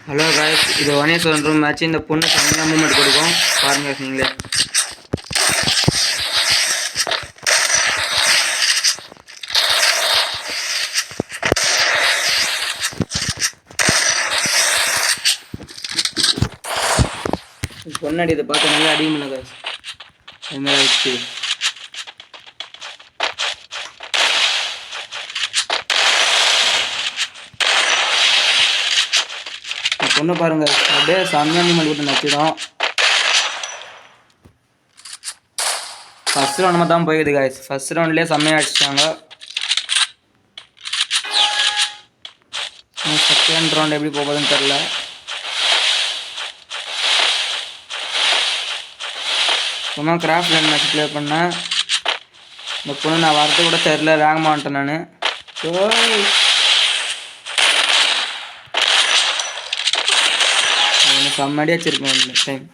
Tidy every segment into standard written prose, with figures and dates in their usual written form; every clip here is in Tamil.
ஹலோ காய்ஸ், இது வனேஸ்வரன் ரூம் மேட்ச். இந்த பொண்ணு செம்மையாக மூமெண்ட் கொடுக்கும், பாருங்க நீங்களே. பொண்ணாடி இதை பார்த்து நல்லா அடிக்க முடியல காய்ஸ், அது மாதிரி ஆயிடுச்சு. பொண்ணு பாருங்க, அப்படியே செம்மையாக மூமெண்ட் கொடுத்து நச்சுடும். ஃபர்ஸ்ட் ரவுண்ட் தான் போயிடுது காய்ஸ், ஃபர்ஸ்ட் ரவுண்ட்லேயே செம்மையாக அடிச்சிட்டாங்க. செகண்ட் ரவுண்ட் எப்படி போகுதுன்னு தெரில. சும்மா கிராஃப்ட் லேண்ட் மேட்ச் ப்ளே பண்ணேன். இந்த பொண்ணு நான் வரது கூட தெரில, வேகமாக வந்துட்டேன் நான். செம்மடி வச்சிருக்கேன் இந்த டைம்.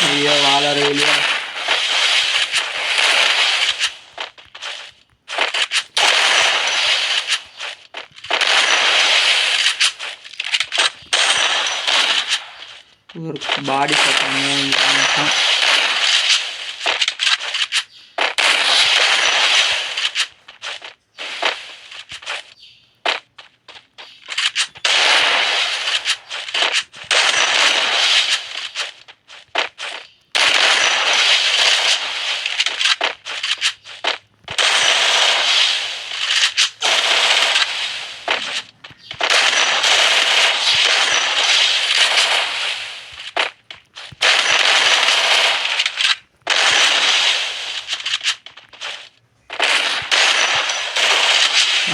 ஐயோ வாழறே இல்லையா. ஒரு பாடி ஷாட்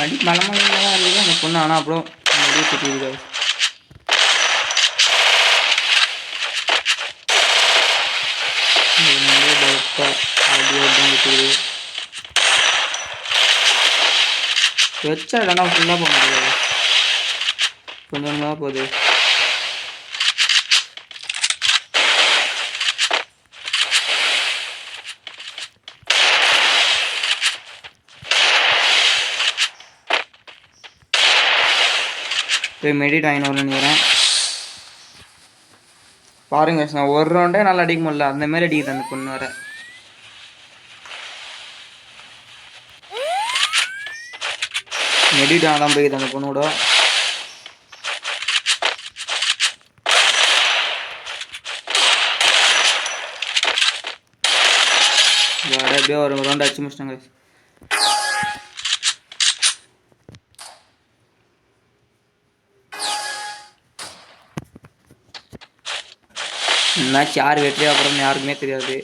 அடி மலமலையில் தான் இருக்குது அந்த பொண்ணு. ஆனால் அப்புறம் அப்படியே சுற்றிருக்காரு. வச்சா இல்லைன்னா ஃபுல்லாக போக முடியாது, கொஞ்சம் தான் போகுது. போய் மெடிட் ஆகினு நினைக்கிறேன். பாருங்க, நான் ஒரு ரவுண்டே நல்லா அடிக்க முடியல, அந்த மாதிரி அடிக்குது அந்த பொண்ணு வர. மெடிட் ஆனால் தான் போயிடுது அந்த பொண்ணோட. அப்படியே ஒரு ரவுண்ட் அடிச்சு முடிச்சிட்டாங்க. மேட்ச் யார் வெற்றி அப்புறம் யாருக்குமே தெரியாது.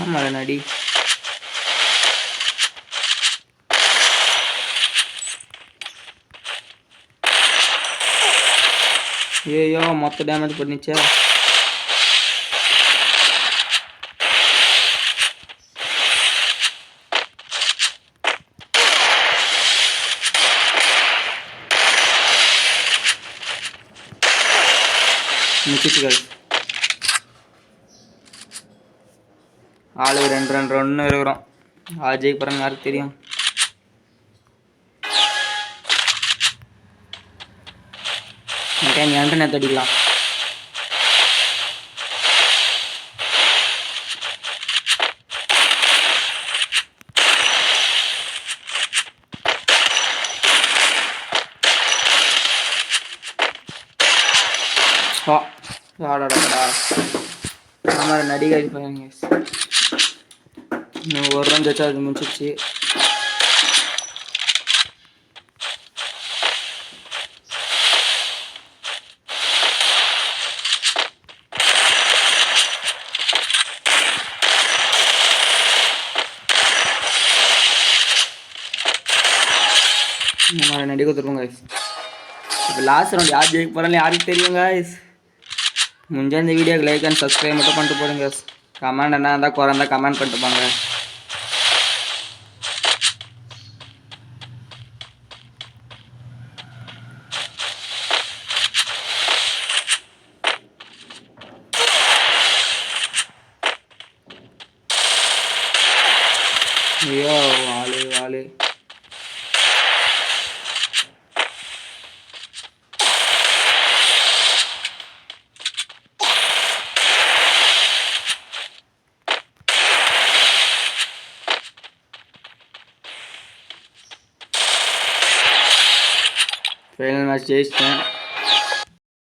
ஆமாம் நடி. ஏயோ மொத்த டேமேஜ் பண்ணிச்சே. முடிச்சுகள் ஆளு 2 ஒன்று இருக்கிறோம். ஜெயிக்க போகிறாங்க யாருக்கு தெரியும். இன்டர்நெட் அடிக்கலாம். ஆமாம் நடிகை பாருங்க, இன்னும் ஒரு ரன் வச்சா அது முடிச்சிச்சு. அடி கொடுத்துருவோம் கைஸ். இப்போ லாஸ்ட் ரவுண்ட் யார் ஜெயிக்க போகிறாலும் யாருக்கு தெரியும் கைஸ். முடிஞ்ச இந்த வீடியோக்கு லைக் அண்ட் சப்ஸ்கிரைப் மட்டும் பண்ணிட்டு போடுங்க. கமெண்ட் என்ன இருந்தால் குறை இருந்தால் கமெண்ட் பண்ணிட்டு போங்க. ஐயோ வாலு வாலு. Final match ஜெயிச்சிட்டேன்.